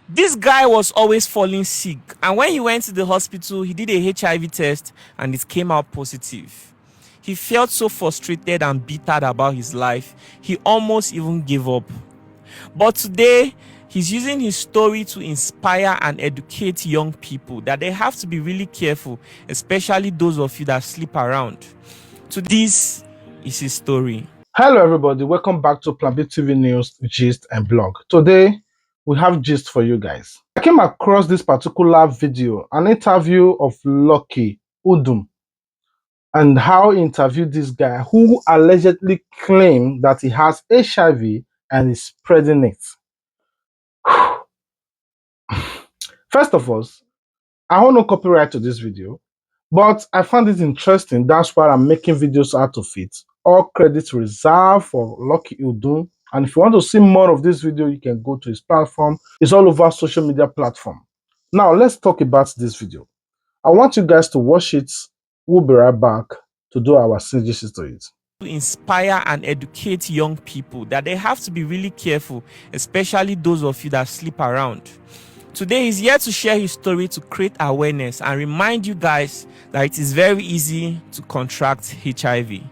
This guy was always falling sick, and when he went to the hospital, he did a HIV test and it came out positive. He felt so frustrated and bitter about his life, he almost even gave up. But today, he's using his story to inspire and educate young people that they have to be really careful, especially those of you that sleep around. So this is his story. Hello, everybody. Welcome back to Plan B TV News, Gist, and Blog. Today, we have gist for you guys. I came across this particular video, an interview of Lucky Udum, and how he interviewed this guy who allegedly claimed that he has HIV and is spreading it. First of all, I hold no copyright to this video, but I found it interesting. That's why I'm making videos out of it. All credits reserved for Lucky Udum. And if you want to see more of this video, you can go to his platform. It's all over social media platform. Now, let's talk about this video. I want you guys to watch it. We'll be right back to do our synthesis to it. To inspire and educate young people that they have to be really careful, especially those of you that sleep around. Today he's here to share his story to create awareness and remind you guys that it is very easy to contract HIV.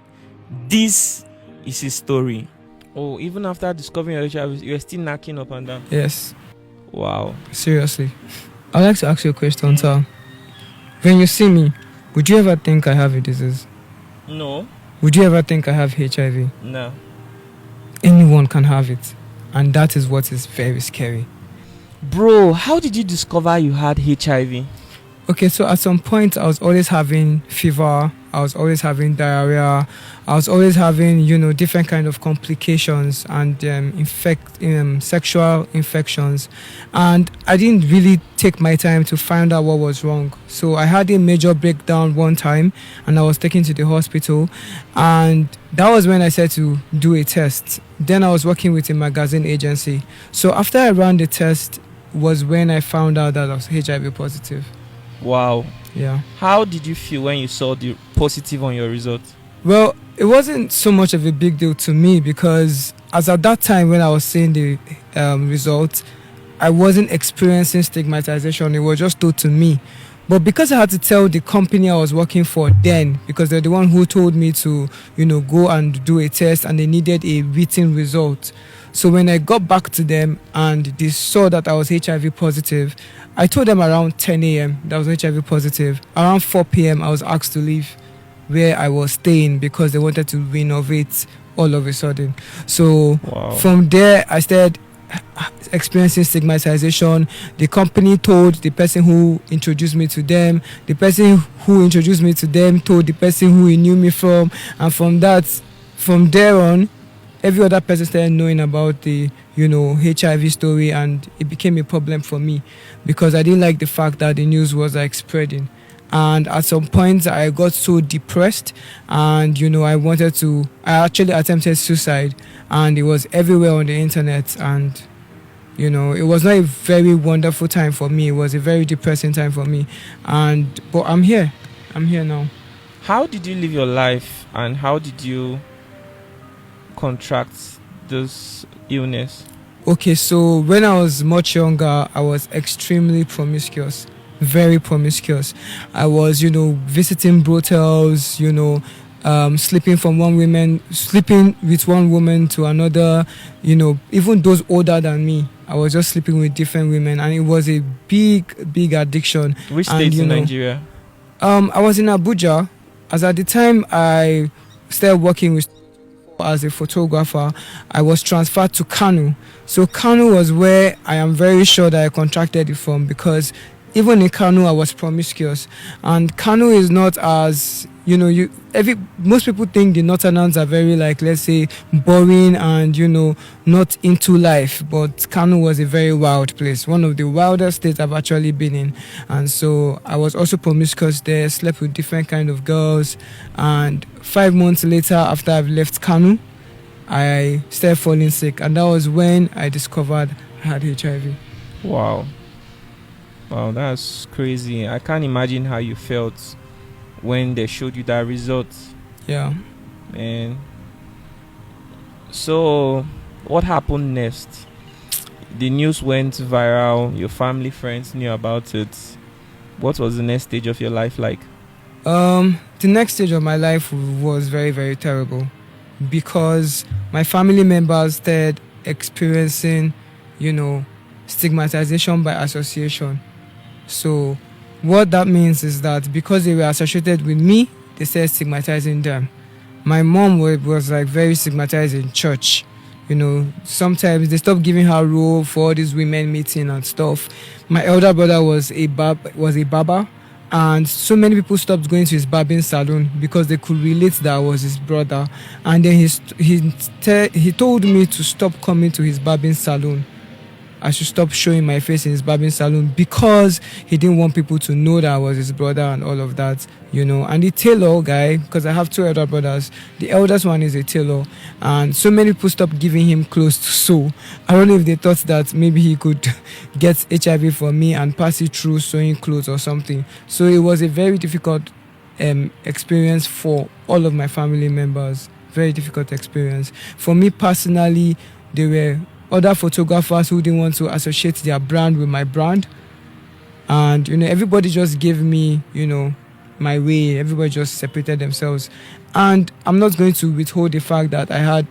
This is his story. Oh, even after discovering your HIV, you're still knocking up and down? Yes. Wow. Seriously. I'd like to ask you a question, sir. When you see me, would you ever think I have a disease? No. Would you ever think I have HIV? No. Anyone can have it. And that is what is very scary. Bro, how did you discover you had HIV? Okay, so at some point I was always having fever, I was always having diarrhea, I was always having, different kind of complications and sexual infections. And I didn't really take my time to find out what was wrong. So I had a major breakdown one time and I was taken to the hospital. And that was when I said to do a test. Then I was working with a magazine agency. So after I ran the test was when I found out that I was HIV positive. Wow. Yeah. How did you feel when you saw the positive on your result? Well, it wasn't so much of a big deal to me because as at that time when I was seeing the results, I wasn't experiencing stigmatization. It was just told to me. But because I had to tell the company I was working for then, because they're the one who told me to, go and do a test and they needed a written result. So when I got back to them and they saw that I was HIV positive, I told them around 10 a.m. that I was HIV positive. Around 4 p.m. I was asked to leave where I was staying because they wanted to renovate all of a sudden. So From there, I started experiencing stigmatization. The company told the person who introduced me to them. The person who introduced me to them told the person who he knew me from. And from there on, every other person started knowing about the, HIV story, and it became a problem for me because I didn't like the fact that the news was spreading. And at some point, I got so depressed, and I actually attempted suicide, and it was everywhere on the internet, and it was not a very wonderful time for me. It was a very depressing time for me, but I'm here now. How did you live your life, and how did you contract this illness? Okay, so when I was much younger, I was extremely promiscuous, very promiscuous. I was, visiting brothels, sleeping with one woman to another, even those older than me. I was just sleeping with different women, and it was a big addiction. Which state in Nigeria? I was in Abuja. As at the time I started working as a photographer, I was transferred to Kano. So Kano was where I am very sure that I contracted it from, because even in Kano I was promiscuous, and Kano is not as most people think the Northerners are very let's say boring and not into life, but Kano was a very wild place, one of the wildest states I've actually been in. And so I was also promiscuous there, slept with different kind of girls, and 5 months later after I've left Kano, I started falling sick, and that was when I discovered I had HIV. Wow, that's crazy. I can't imagine how you felt when they showed you that result. Yeah. Man. So what happened next? the news went viral, your family, friends knew about it. What was the next stage of your life like? The next stage of my life was very, very terrible because my family members started experiencing, you know, stigmatization by association. So, what that means is that because they were associated with me, they started stigmatizing them. My mom was like very stigmatized in church. Sometimes they stopped giving her role for all these women meeting and stuff. My elder brother was a barber, and so many people stopped going to his barbing salon because they could relate that I was his brother. And then he told me to stop coming to his barbing salon. I should stop showing my face in his barbing salon because he didn't want people to know that I was his brother and all of that. And the tailor guy, because I have two elder brothers, the eldest one is a tailor, and so many people stopped giving him clothes to sew. I don't know if they thought that maybe he could get HIV from me and pass it through sewing clothes or something. So it was a very difficult experience for all of my family members. Very difficult experience. For me personally, there were other photographers who didn't want to associate their brand with my brand. And, everybody just gave me, my way. Everybody just separated themselves. And I'm not going to withhold the fact that I had,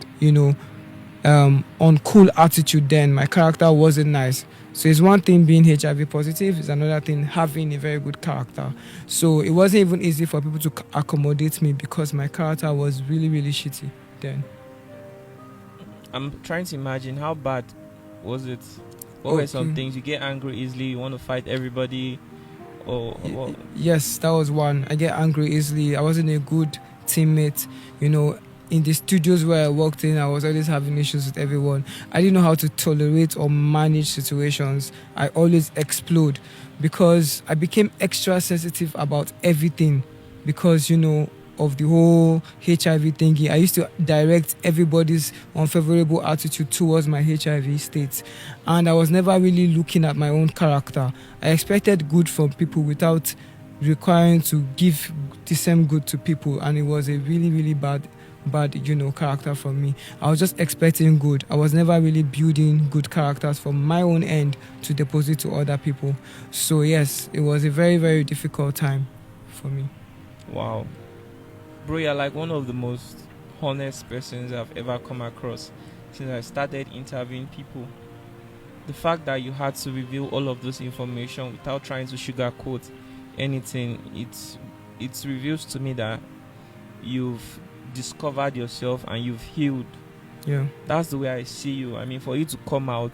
uncool attitude then. My character wasn't nice. So it's one thing being HIV positive, it's another thing having a very good character. So it wasn't even easy for people to accommodate me because my character was really, really shitty then. I'm trying to imagine how bad was it? What were some things? You get angry easily, you want to fight everybody, or what? Yes, that was one. I get angry easily. I wasn't a good teammate. In the studios where I worked in, I was always having issues with everyone. I didn't know how to tolerate or manage situations. I always explode because I became extra sensitive about everything because, of the whole HIV thingy. I used to direct everybody's unfavorable attitude towards my HIV state, and I was never really looking at my own character. I expected good from people without requiring to give the same good to people, and it was a really, really bad character from me. I was just expecting good. I was never really building good characters from my own end to deposit to other people. So yes, it was a very, very difficult time for me. Wow. Bro, you're like one of the most honest persons I've ever come across since I started interviewing people. The fact that you had to reveal all of this information without trying to sugarcoat anything, it reveals to me that you've discovered yourself and you've healed. Yeah. That's the way I see you. I mean, for you to come out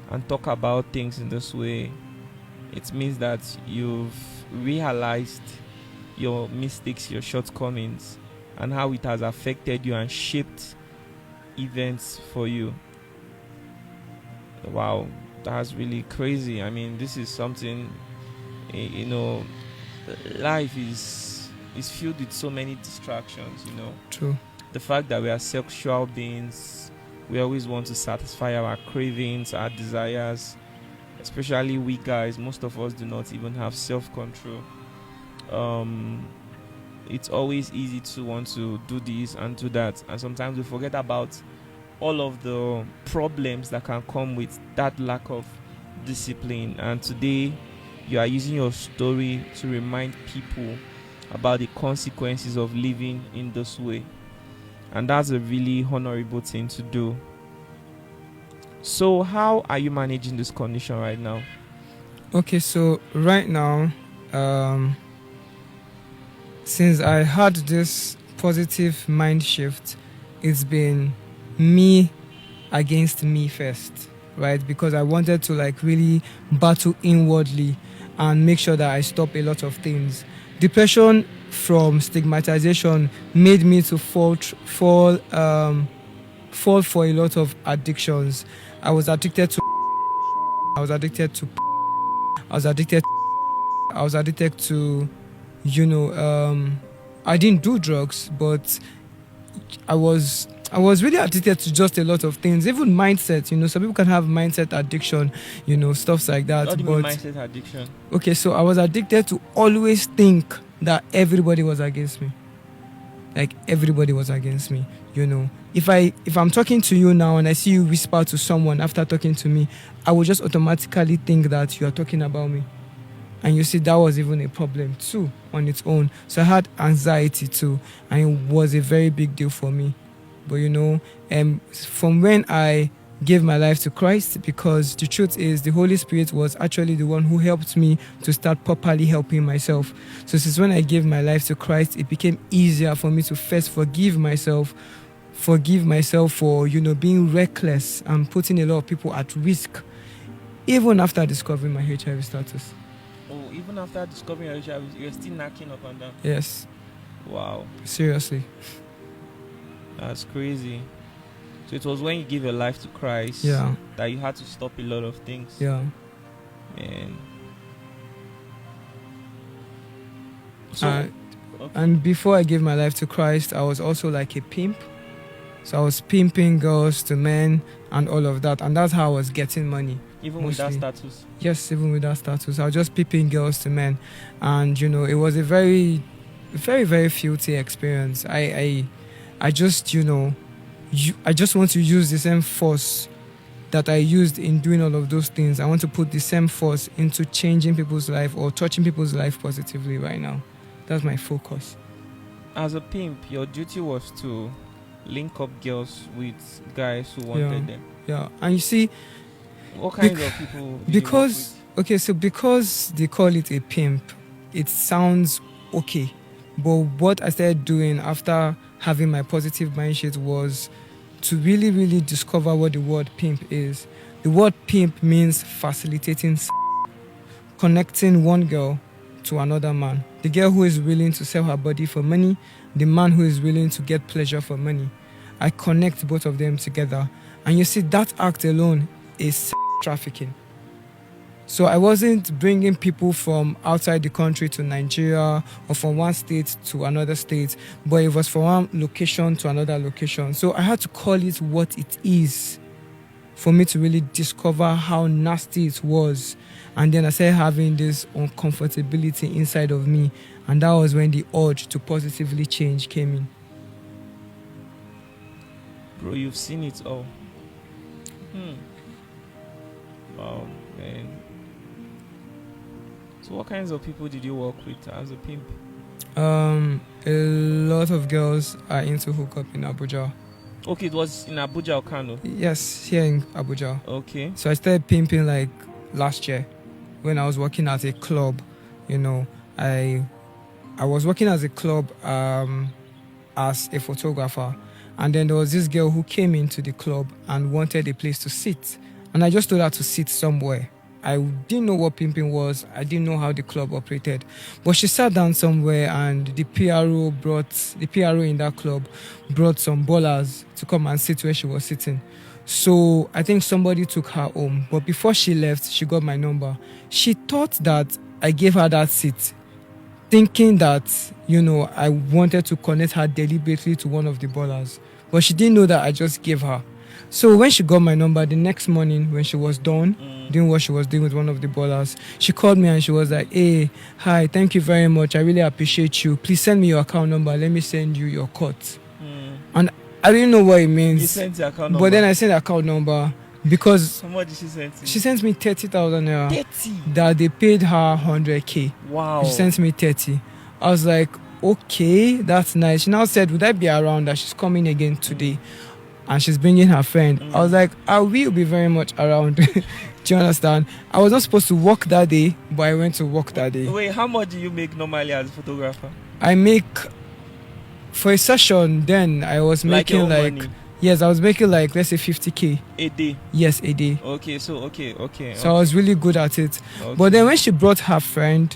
and talk about things in this way, it means that you've realized your mistakes, your shortcomings, and how it has affected you and shaped events for you. Wow, that's really crazy. I mean, this is something, life is filled with so many distractions, True. The fact that we are sexual beings, we always want to satisfy our cravings, our desires, especially we guys. Most of us do not even have self-control. It's always easy to want to do this and do that, and sometimes we forget about all of the problems that can come with that lack of discipline. And today you are using your story to remind people about the consequences of living in this way, and that's a really honorable thing to do. So how are you managing this condition right now? Okay, so right now, since I had this positive mind shift, it's been me against me first, right? Because I wanted to really battle inwardly and make sure that I stop a lot of things. Depression from stigmatization made me to fall for a lot of addictions. I was addicted to I was addicted to I didn't do drugs, but I was really addicted to just a lot of things, even mindset. Some people can have mindset addiction, stuff like that. What do you mean mindset addiction? Okay, so I was addicted to always think that everybody was against me. like everybody was against me. If I'm talking to you now and I see you whisper to someone after talking to me, I will just automatically think that you are talking about me. And you see, that was even a problem too on its own. So I had anxiety too, and it was a very big deal for me. But from when I gave my life to Christ, because the truth is the Holy Spirit was actually the one who helped me to start properly helping myself. So since when I gave my life to Christ, it became easier for me to first forgive myself for being reckless and putting a lot of people at risk, even after discovering my HIV status. Oh, even after discovering your HIV, you're still knocking up and down? Yes. Wow. Seriously. That's crazy. So it was when you gave your life to Christ that you had to stop a lot of things. Yeah. Man. So, and before I gave my life to Christ, I was also like a pimp. So I was pimping girls to men and all of that. And that's how I was getting money. Even mostly. with that status? Yes, even with that status. I was just pimping girls to men. And, it was a very, very, very filthy experience. I just, I just want to use the same force that I used in doing all of those things. I want to put the same force into changing people's life or touching people's life positively right now. That's my focus. As a pimp, your duty was to link up girls with guys who wanted them. Yeah, and you see, what kinds of people did you work with? Because they call it a pimp, it sounds okay. But what I started doing after having my positive mindset was to really, really discover what the word pimp is. The word pimp means facilitating connecting one girl to another man. The girl who is willing to sell her body for money, the man who is willing to get pleasure for money. I connect both of them together. And you see, that act alone is trafficking. So I wasn't bringing people from outside the country to Nigeria or from one state to another state, but it was from one location to another location. So I had to call it what it is for me to really discover how nasty it was. And then I started having this uncomfortability inside of me. And that was when the urge to positively change came in. Bro, you've seen it all. Wow, man. So what kinds of people did you work with as a pimp? A lot of girls are into hookup in Abuja. Okay, it was in Abuja or Kano? Yes, here in Abuja. Okay. So I started pimping like last year when I was working at a club. I was working as a club as a photographer. And then there was this girl who came into the club and wanted a place to sit. And I just told her to sit somewhere. I didn't know what pimping was. I didn't know how the club operated. But she sat down somewhere and the PRO in that club brought some ballers to come and sit where she was sitting. So I think somebody took her home. But before she left, she got my number. She thought that I gave her that seat, thinking that, I wanted to connect her deliberately to one of the ballers. But she didn't know that I just gave her. So when she got my number, the next morning when she was done doing what she was doing with one of the ballers, she called me and she was like, "Hey, hi, thank you very much. I really appreciate you. Please send me your account number. Let me send you your cut." And I didn't know what it means. You sent the account number? But then I sent the account number because... How much did she send to you? She sent me 30,000 naira. 30? That they paid her 100K. Wow. She sent me 30. I was like, okay, that's nice. She now said, would I be around, that she's coming again today? And she's bringing her friend. I was like, I will be very much around. Do you understand? I was not supposed to work that day, but I went to work that day. Wait, how much do you make normally as a photographer? I make, for a session then, I was making money? Yes, I was making like, let's say 50K. A day? Yes, a day. Okay. So I was really good at it. Okay. But then when she brought her friend,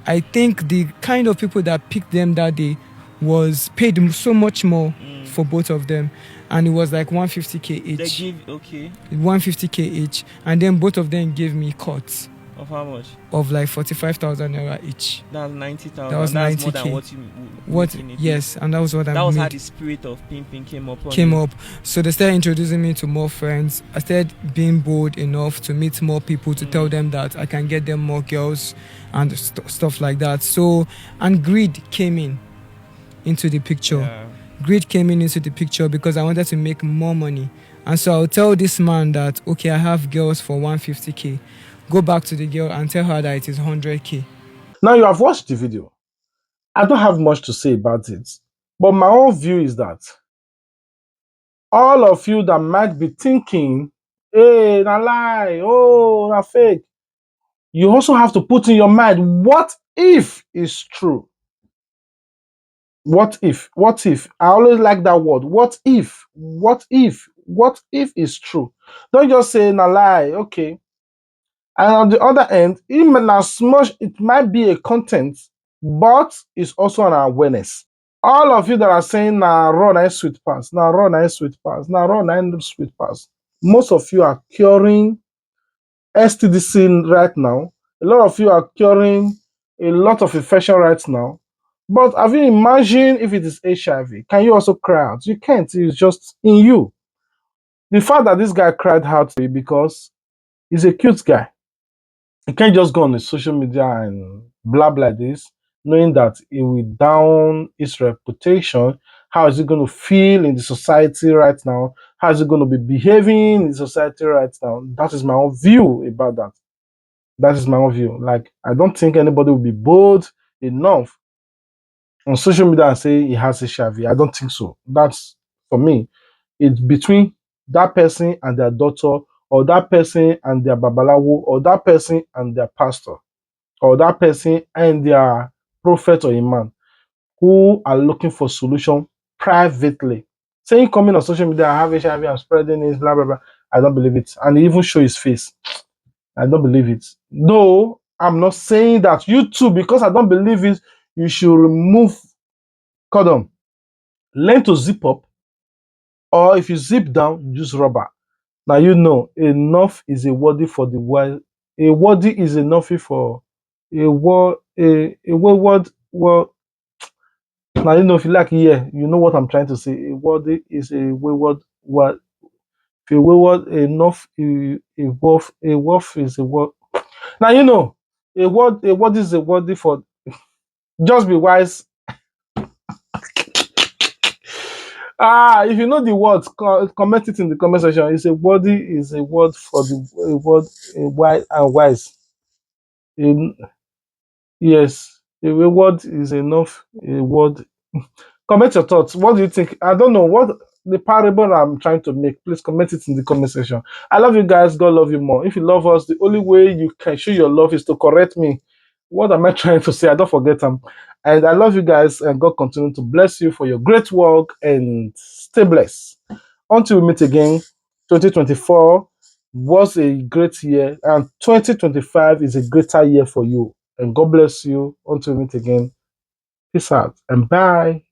I think the kind of people that picked them that day was paid so much more for both of them. And it was like 150K each. They give, okay. 150K each. And then both of them gave me cuts. Of how much? Of like 45,000 naira each. That's 90,000. That was 90K. More than what you yes, and that was what I made. That was how the spirit of pimping came up. So they started introducing me to more friends. I started being bold enough to meet more people, to tell them that I can get them more girls and stuff like that. So, and greed came in. into the picture. Yeah. Greed came into the picture because I wanted to make more money. And so I'll tell this man that, okay, I have girls for 150K. Go back to the girl and tell her that it is 100K. Now you have watched the video. I don't have much to say about it, but my own view is that all of you that might be thinking, hey, na lie, oh, na fake, you also have to put in your mind, what if is true? What if? What if? I always like that word. What if? What if? What if is true? Don't just say na lie, okay. And on the other end, even as much it might be a content, but it's also an awareness. All of you that are saying na raw na sweet pass, na raw na sweet pass, na raw na sweet pass, most of you are curing STDC right now. A lot of you are curing a lot of infection right now. But have you imagined if it is HIV? Can you also cry out? You can't. It's just in you. The fact that this guy cried out because he's a cute guy. He can't just go on his social media and blab like this, knowing that it will down his reputation. How is he going to feel in the society right now? How is he going to be behaving in the society right now? That is my own view about that. That is my own view. Like, I don't think anybody will be bold enough on social media and say he has HIV. I don't think so. That's for me. It's between that person and their daughter, or that person and their babalawo, or that person and their pastor, or that person and their prophet or imam, who are looking for solution privately. Saying coming on social media, I have HIV, I'm spreading it, blah blah blah. I don't believe it. And he even show his face. I don't believe it. No, I'm not saying that you too, because I don't believe it, you should remove condom. Learn to zip up, or if you zip down, use rubber. Now you know enough is a worthy for the wise. A worthy is enough for a word a wayward well. Now you know if you like, yeah, you know what I'm trying to say. A worthy is a wayward word. If a wayward enough, a wolf is a word. Now you know a word is a worthy for. Just be wise. If you know the words, comment it in the comment section. It's a worthy is a word for the a word a wise and wise. In, yes, a word is enough. A word. Comment your thoughts. What do you think? I don't know what the parable I'm trying to make. Please comment it in the comment section. I love you guys. God love you more. If you love us, the only way you can show your love is to correct me. What am I trying to say? I don't forget them. And I love you guys, and God continue to bless you for your great work, and stay blessed. Until we meet again, 2024 was a great year, and 2025 is a greater year for you. And God bless you. Until we meet again, peace out and bye.